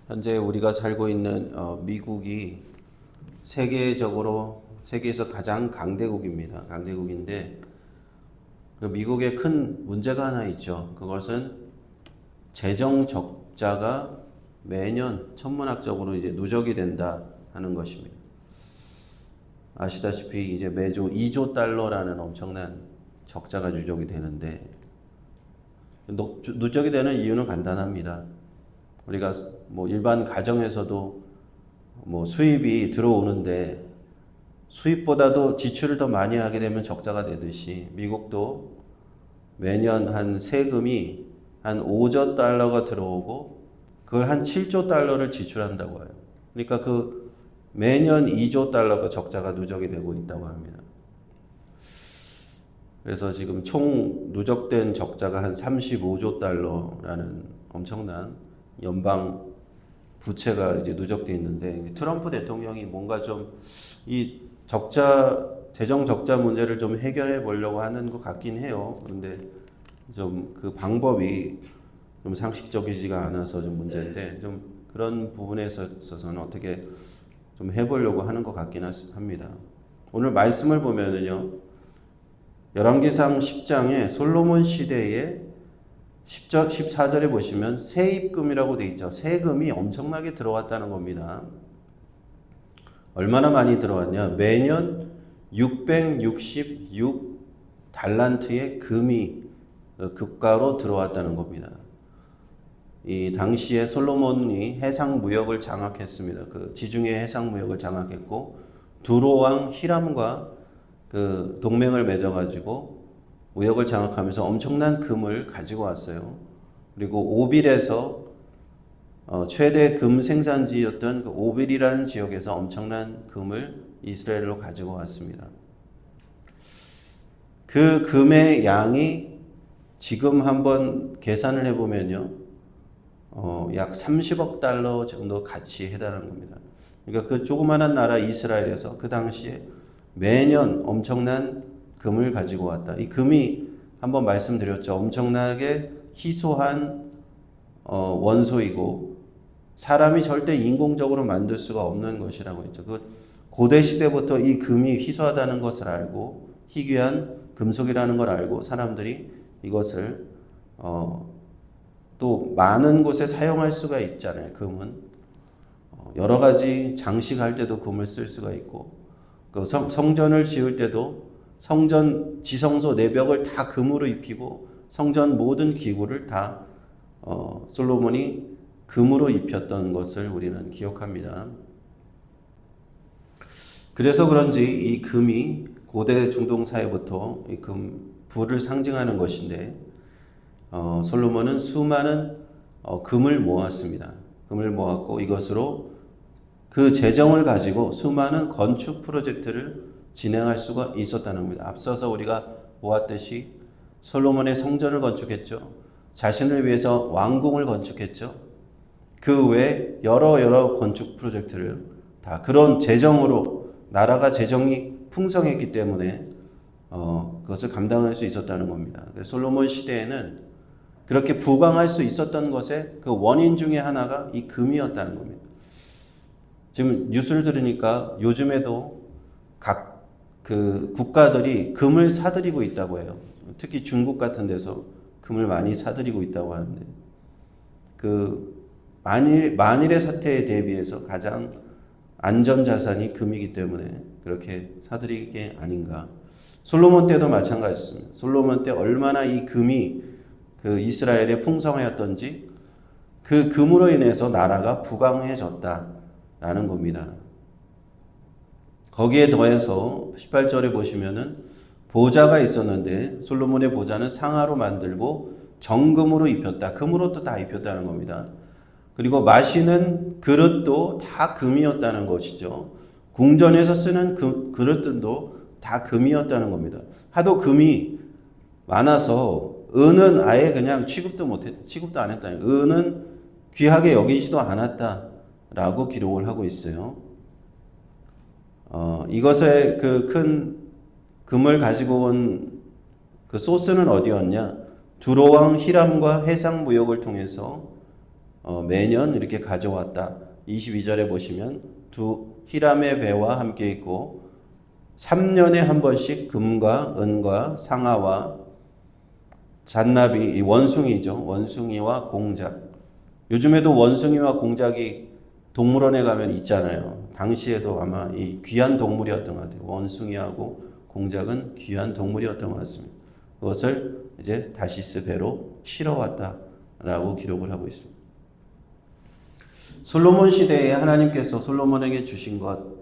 현재 우리가 살고 있는 미국이 세계에서 가장 강대국입니다. 강대국인데 그 미국에 큰 문제가 하나 있죠. 그것은 재정 적자가 매년 천문학적으로 이제 누적이 된다 하는 것입니다. 아시다시피 이제 매주 2조 달러라는 엄청난 적자가 누적이 되는데 누적이 되는 이유는 간단합니다. 우리가 뭐 일반 가정에서도 뭐 수입이 들어오는데 수입보다도 지출을 더 많이 하게 되면 적자가 되듯이 미국도 매년 한 세금이 한 5조 달러가 들어오고 그걸 한 7조 달러를 지출한다고 해요. 그러니까 그 매년 2조 달러가 적자가 누적이 되고 있다고 합니다. 그래서 지금 총 누적된 적자가 한 35조 달러라는 엄청난 연방 부채가 이제 누적돼 있는데 트럼프 대통령이 뭔가 좀 이 재정 적자 문제를 좀 해결해 보려고 하는 것 같긴 해요. 그런데 좀 그 방법이 좀 상식적이지가 않아서 좀 문제인데 좀 그런 부분에 있어서는 어떻게 좀 해보려고 하는 것 같긴 합니다. 오늘 말씀을 보면은요. 열왕기상 10장에 솔로몬 시대에 10절, 14절에 보시면 세입금이라고 되어 있죠. 세금이 엄청나게 들어왔다는 겁니다. 얼마나 많이 들어왔냐? 매년 666 달란트의 금이 급가로 들어왔다는 겁니다. 이 당시에 솔로몬이 해상 무역을 장악했습니다. 그 지중해 해상 무역을 장악했고 두로 왕 히람과 그 동맹을 맺어가지고 무역을 장악하면서 엄청난 금을 가지고 왔어요. 그리고 오빌에서 최대 금 생산지였던 그 오빌이라는 지역에서 엄청난 금을 이스라엘로 가지고 왔습니다. 그 금의 양이 지금 한번 계산을 해보면요, 약 30억 달러 정도 가치에 해당하는 겁니다. 그러니까 그 조그마한 나라 이스라엘에서 그 당시에 매년 엄청난 금을 가지고 왔다. 이 금이 한번 말씀드렸죠. 엄청나게 희소한 원소이고 사람이 절대 인공적으로 만들 수가 없는 것이라고 했죠. 그 고대 시대부터 이 금이 희소하다는 것을 알고 희귀한 금속이라는 걸 알고 사람들이 이것을 또 많은 곳에 사용할 수가 있잖아요. 금은 여러 가지 장식할 때도 금을 쓸 수가 있고 그 성전을 지을 때도 성전 지성소 내벽을 다 금으로 입히고 성전 모든 기구를 다 솔로몬이 금으로 입혔던 것을 우리는 기억합니다. 그래서 그런지 이 금이 고대 중동 사회부터 이 불을 상징하는 것인데 솔로몬은 수많은 금을 모았습니다. 금을 모았고 이것으로 그 재정을 가지고 수많은 건축 프로젝트를 진행할 수가 있었다는 겁니다. 앞서서 우리가 보았듯이 솔로몬의 성전을 건축했죠. 자신을 위해서 왕궁을 건축했죠. 그 외에 여러 건축 프로젝트를 다 그런 재정으로 나라가 재정이 풍성했기 때문에 그것을 감당할 수 있었다는 겁니다. 솔로몬 시대에는 그렇게 부강할 수 있었던 것의 그 원인 중에 하나가 이 금이었다는 겁니다. 지금 뉴스를 들으니까 요즘에도 각 그 국가들이 금을 사들이고 있다고 해요. 특히 중국 같은 데서 금을 많이 사들이고 있다고 하는데 그 만일의 사태에 대비해서 가장 안전 자산이 금이기 때문에 그렇게 사들이는 게 아닌가. 솔로몬 때도 마찬가지였습니다. 솔로몬 때 얼마나 이 금이 그 이스라엘에 풍성하였던지 그 금으로 인해서 나라가 부강해졌다라는 겁니다. 거기에 더해서 18절에 보시면은 보좌가 있었는데 솔로몬의 보좌는 상아로 만들고 정금으로 입혔다. 금으로 또 다 입혔다는 겁니다. 그리고 마시는 그릇도 다 금이었다는 것이죠. 궁전에서 쓰는 그릇들도 다 금이었다는 겁니다. 하도 금이 많아서 은은 아예 그냥 취급도 안 했다. 은은 귀하게 여기지도 않았다라고 기록을 하고 있어요. 이것의 그 큰 금을 가지고 온 그 소스는 어디였냐? 두로 왕 히람과 해상 무역을 통해서 매년 이렇게 가져왔다. 22절에 보시면 두 히람의 배와 함께 있고 3년에 한 번씩 금과 은과 상아와 잔나비, 이 원숭이죠. 원숭이와 공작. 요즘에도 원숭이와 공작이 동물원에 가면 있잖아요. 당시에도 아마 이 귀한 동물이었던 것 같아요. 원숭이하고 공작은 귀한 동물이었던 것 같습니다. 그것을 이제 다시스 배로 실어왔다라고 기록을 하고 있습니다. 솔로몬 시대에 하나님께서 솔로몬에게 주신 것,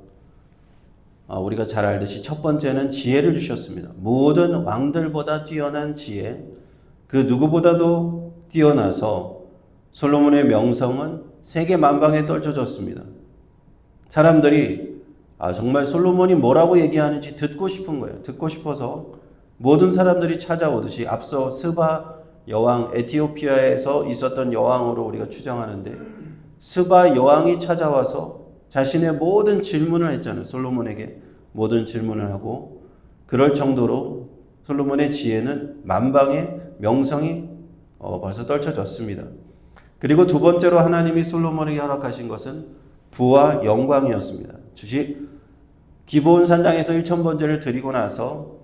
우리가 잘 알듯이 첫 번째는 지혜를 주셨습니다. 모든 왕들보다 뛰어난 지혜, 그 누구보다도 뛰어나서 솔로몬의 명성은 세계 만방에 떨쳐졌습니다. 사람들이 정말 솔로몬이 뭐라고 얘기하는지 듣고 싶은 거예요. 듣고 싶어서 모든 사람들이 찾아오듯이 앞서 스바 여왕, 에티오피아에서 있었던 여왕으로 우리가 추정하는데 스바 여왕이 찾아와서 자신의 모든 질문을 했잖아요. 솔로몬에게 모든 질문을 하고, 그럴 정도로 솔로몬의 지혜는 만방의 명성이 벌써 떨쳐졌습니다. 그리고 두 번째로 하나님이 솔로몬에게 허락하신 것은 부와 영광이었습니다. 즉 기브온 산당에서 1000번제를 드리고 나서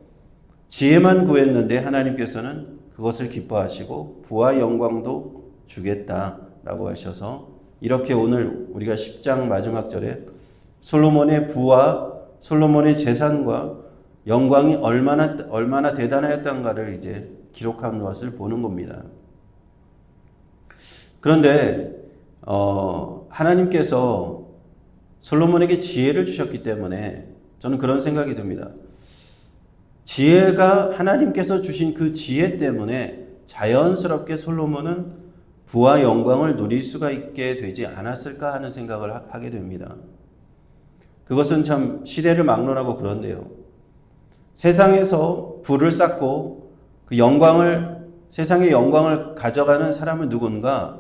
지혜만 구했는데 하나님께서는 그것을 기뻐하시고 부와 영광도 주겠다라고 하셔서, 이렇게 오늘 우리가 10장 마지막 절에 솔로몬의 부와 솔로몬의 재산과 영광이 얼마나 대단하였던가를 이제 기록한 것을 보는 겁니다. 그런데 하나님께서 솔로몬에게 지혜를 주셨기 때문에 저는 그런 생각이 듭니다. 지혜가 하나님께서 주신 그 지혜 때문에 자연스럽게 솔로몬은 부와 영광을 누릴 수가 있게 되지 않았을까 하는 생각을 하게 됩니다. 그것은 참 시대를 막론하고 그런데요. 세상에서 부를 쌓고 그 세상의 영광을 가져가는 사람은 누군가?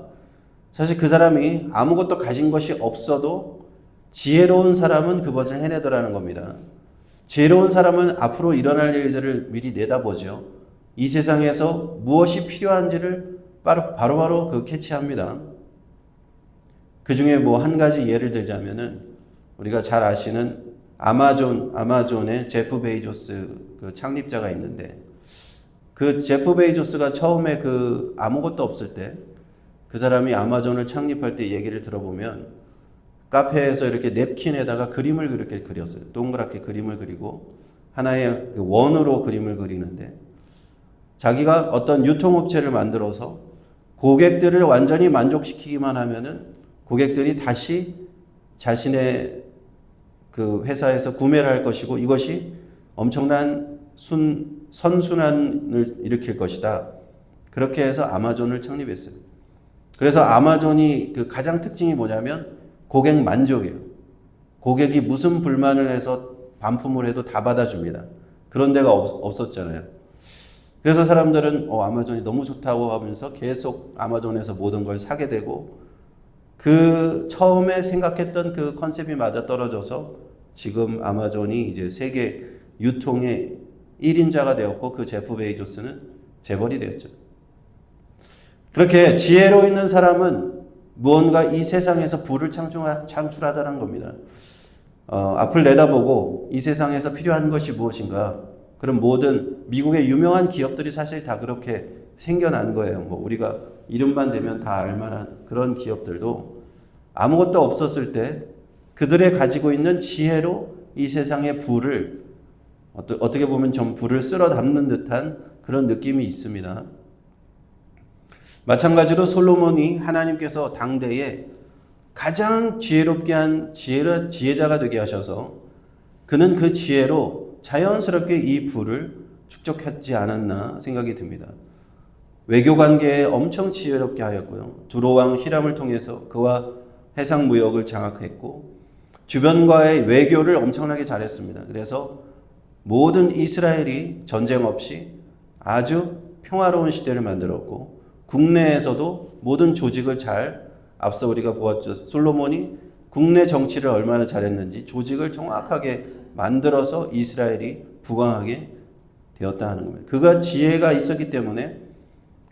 사실 그 사람이 아무것도 가진 것이 없어도 지혜로운 사람은 그것을 해내더라는 겁니다. 지혜로운 사람은 앞으로 일어날 일들을 미리 내다보죠. 이 세상에서 무엇이 필요한지를 바로바로 그 캐치합니다. 그 중에 한 가지 예를 들자면은 우리가 잘 아시는 아마존의 제프 베이조스 그 창립자가 있는데, 그 제프 베이조스가 처음에 아무것도 없을 때 그 사람이 아마존을 창립할 때 얘기를 들어보면 카페에서 이렇게 냅킨에다가 그림을 그렇게 그렸어요. 동그랗게 그림을 그리고 하나의 원으로 그림을 그리는데, 자기가 어떤 유통업체를 만들어서 고객들을 완전히 만족시키기만 하면은 고객들이 다시 자신의 그 회사에서 구매를 할 것이고 이것이 엄청난 선순환을 일으킬 것이다. 그렇게 해서 아마존을 창립했어요. 그래서 아마존이 그 가장 특징이 뭐냐면 고객 만족이에요. 고객이 무슨 불만을 해서 반품을 해도 다 받아줍니다. 그런 데가 없었잖아요. 그래서 사람들은 아마존이 너무 좋다고 하면서 계속 아마존에서 모든 걸 사게 되고, 그 처음에 생각했던 그 컨셉이 맞아떨어져서 지금 아마존이 이제 세계 유통의 1인자가 되었고, 그 제프 베이조스는 재벌이 되었죠. 그렇게 지혜로 있는 사람은 무언가 이 세상에서 부를 창출하다는 겁니다. 앞을 내다보고 이 세상에서 필요한 것이 무엇인가? 그럼 모든 미국의 유명한 기업들이 사실 다 그렇게 생겨난 거예요. 우리가 이름만 대면 다 알만한 그런 기업들도 아무것도 없었을 때 그들의 가지고 있는 지혜로 이 세상의 부를 어떻게 보면 좀 부를 쓸어 담는 듯한 그런 느낌이 있습니다. 마찬가지로 솔로몬이 하나님께서 당대에 가장 지혜롭게 한 지혜자가 되게 하셔서 그는 그 지혜로 자연스럽게 이 부를 축적하지 않았나 생각이 듭니다. 외교 관계에 엄청 지혜롭게 하였고요. 두로왕 히람을 통해서 그와 해상 무역을 장악했고 주변과의 외교를 엄청나게 잘했습니다. 그래서 모든 이스라엘이 전쟁 없이 아주 평화로운 시대를 만들었고, 국내에서도 모든 조직을 앞서 우리가 보았죠. 솔로몬이 국내 정치를 얼마나 잘했는지 조직을 정확하게 만들어서 이스라엘이 부강하게 되었다는 겁니다. 그가 지혜가 있었기 때문에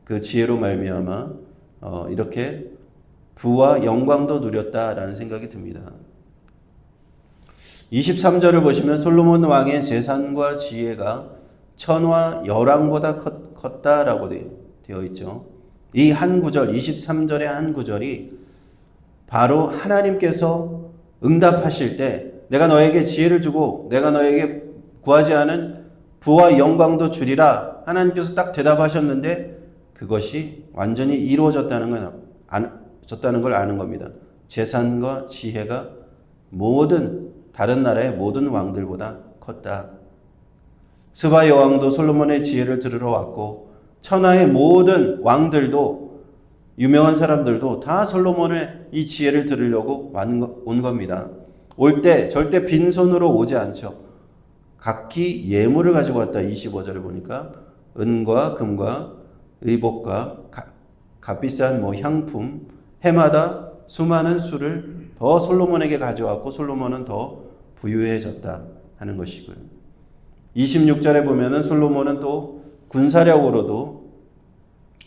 그 지혜로 말미암아 이렇게 부와 영광도 누렸다라는 생각이 듭니다. 23절을 보시면 솔로몬 왕의 재산과 지혜가 천과 열왕보다 컸다라고 되어 있죠. 이 한 구절, 23절의 한 구절이 바로 하나님께서 응답하실 때 내가 너에게 지혜를 주고 내가 너에게 구하지 않은 부와 영광도 주리라 하나님께서 딱 대답하셨는데 그것이 완전히 이루어졌다는 걸 아는 겁니다. 재산과 지혜가 모든 다른 나라의 모든 왕들보다 컸다. 스바 여왕도 솔로몬의 지혜를 들으러 왔고 천하의 모든 왕들도 유명한 사람들도 다 솔로몬의 이 지혜를 들으려고 온 겁니다. 올 때 절대 빈손으로 오지 않죠. 각기 예물을 가지고 왔다. 25절을 보니까 은과 금과 의복과 값비싼 향품 해마다 수많은 술을 더 솔로몬에게 가져왔고 솔로몬은 더 부유해졌다 하는 것이고요. 26절에 보면은 솔로몬은 또 군사력으로도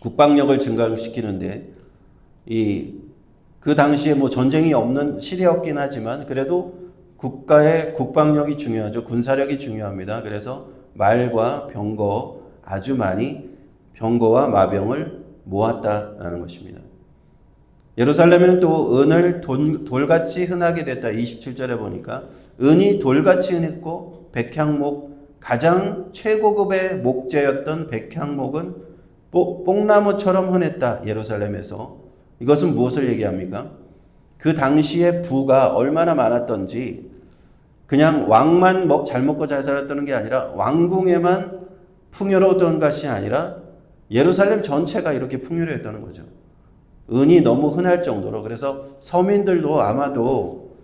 국방력을 증강시키는데 그 당시에 전쟁이 없는 시대였긴 하지만 그래도 국가의 국방력이 중요하죠. 군사력이 중요합니다. 그래서 말과 병거 아주 많이 병거와 마병을 모았다라는 것입니다. 예루살렘에는 또 은을 돌같이 흔하게 됐다. 27절에 보니까 은이 돌같이 흔했고 백향목 가장 최고급의 목재였던 백향목은 뽕나무처럼 흔했다. 예루살렘에서. 이것은 무엇을 얘기합니까? 그 당시에 부가 얼마나 많았던지 그냥 왕만 잘 먹고 잘 살았다는 게 아니라 왕궁에만 풍요로웠던 것이 아니라 예루살렘 전체가 이렇게 풍요로웠다는 거죠. 은이 너무 흔할 정도로. 그래서 서민들도 아마도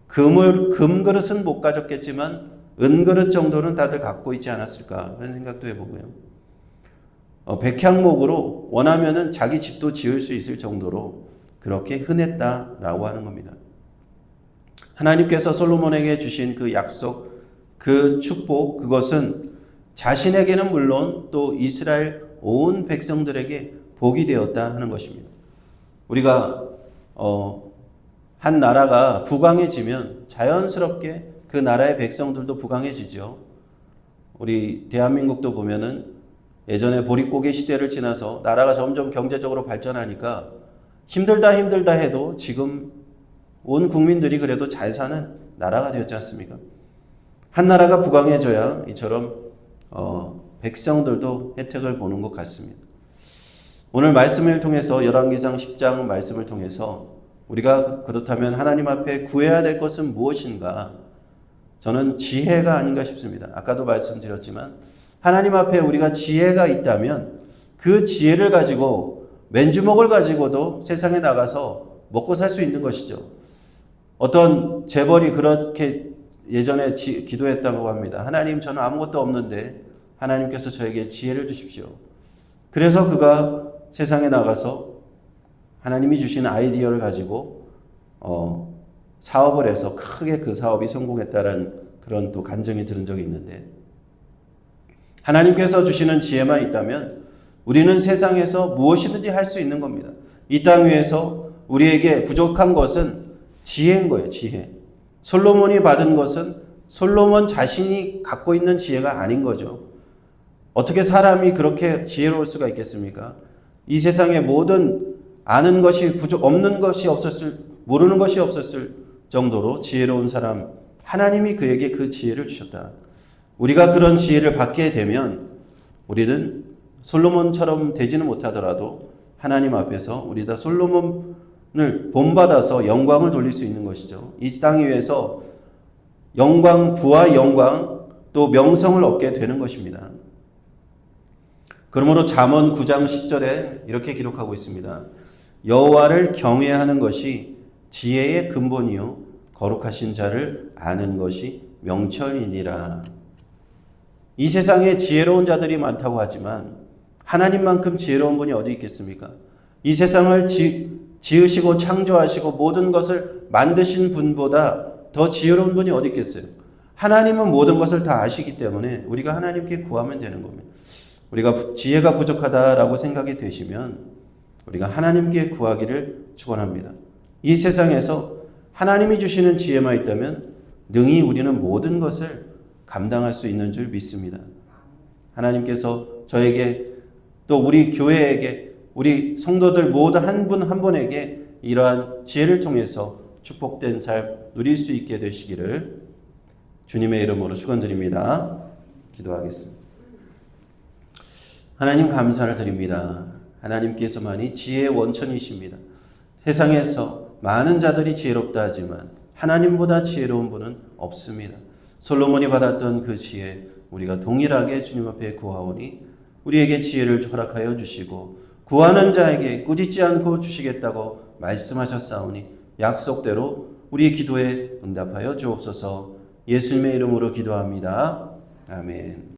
금그릇은 못 가졌겠지만 은그릇 정도는 다들 갖고 있지 않았을까 그런 생각도 해보고요. 백향목으로 원하면은 자기 집도 지을 수 있을 정도로 그렇게 흔했다라고 하는 겁니다. 하나님께서 솔로몬에게 주신 그 약속, 그 축복, 그것은 자신에게는 물론 또 이스라엘 온 백성들에게 복이 되었다 하는 것입니다. 우리가 한 나라가 부강해지면 자연스럽게 그 나라의 백성들도 부강해지죠. 우리 대한민국도 보면은 예전에 보릿고개 시대를 지나서 나라가 점점 경제적으로 발전하니까 힘들다 해도 지금 온 국민들이 그래도 잘 사는 나라가 되었지 않습니까? 한 나라가 부강해져야 이처럼 백성들도 혜택을 보는 것 같습니다. 오늘 말씀을 통해서 열왕기상 10장 말씀을 통해서 우리가 그렇다면 하나님 앞에 구해야 될 것은 무엇인가? 저는 지혜가 아닌가 싶습니다. 아까도 말씀드렸지만 하나님 앞에 우리가 지혜가 있다면 그 지혜를 가지고 맨주먹을 가지고도 세상에 나가서 먹고 살 수 있는 것이죠. 어떤 재벌이 그렇게 예전에 기도했다고 합니다. 하나님, 저는 아무것도 없는데 하나님께서 저에게 지혜를 주십시오. 그래서 그가 세상에 나가서 하나님이 주신 아이디어를 가지고 사업을 해서 크게 그 사업이 성공했다는 그런 또 간증이 들은 적이 있는데, 하나님께서 주시는 지혜만 있다면 우리는 세상에서 무엇이든지 할 수 있는 겁니다. 이 땅 위에서 우리에게 부족한 것은 지혜인 거예요. 지혜. 솔로몬이 받은 것은 솔로몬 자신이 갖고 있는 지혜가 아닌 거죠. 어떻게 사람이 그렇게 지혜로울 수가 있겠습니까? 이 세상에 모든 아는 것이 없는 것이 모르는 것이 없었을 정도로 지혜로운 사람, 하나님이 그에게 그 지혜를 주셨다. 우리가 그런 지혜를 받게 되면 우리는 솔로몬처럼 되지는 못하더라도 하나님 앞에서 우리 다 솔로몬을 본받아서 영광을 돌릴 수 있는 것이죠. 이 땅 위에서 부와 영광 또 명성을 얻게 되는 것입니다. 그러므로 잠언 9장 10절에 이렇게 기록하고 있습니다. 여호와를 경외하는 것이 지혜의 근본이요 거룩하신 자를 아는 것이 명철이니라. 이 세상에 지혜로운 자들이 많다고 하지만 하나님만큼 지혜로운 분이 어디 있겠습니까? 이 세상을 지으시고 창조하시고 모든 것을 만드신 분보다 더 지혜로운 분이 어디 있겠어요? 하나님은 모든 것을 다 아시기 때문에 우리가 하나님께 구하면 되는 겁니다. 우리가 지혜가 부족하다라고 생각이 되시면 우리가 하나님께 구하기를 축원합니다. 이 세상에서 하나님이 주시는 지혜만 있다면 능히 우리는 모든 것을 감당할 수 있는 줄 믿습니다. 하나님께서 저에게 또 우리 교회에게 우리 성도들 모두 한 분 한 분에게 이러한 지혜를 통해서 축복된 삶 누릴 수 있게 되시기를 주님의 이름으로 축원드립니다. 기도하겠습니다. 하나님 감사를 드립니다. 하나님께서만이 지혜의 원천이십니다. 세상에서 많은 자들이 지혜롭다 하지만 하나님보다 지혜로운 분은 없습니다. 솔로몬이 받았던 그 지혜 우리가 동일하게 주님 앞에 구하오니 우리에게 지혜를 허락하여 주시고 구하는 자에게 꾸짖지 않고 주시겠다고 말씀하셨사오니 약속대로 우리의 기도에 응답하여 주옵소서. 예수님의 이름으로 기도합니다. 아멘.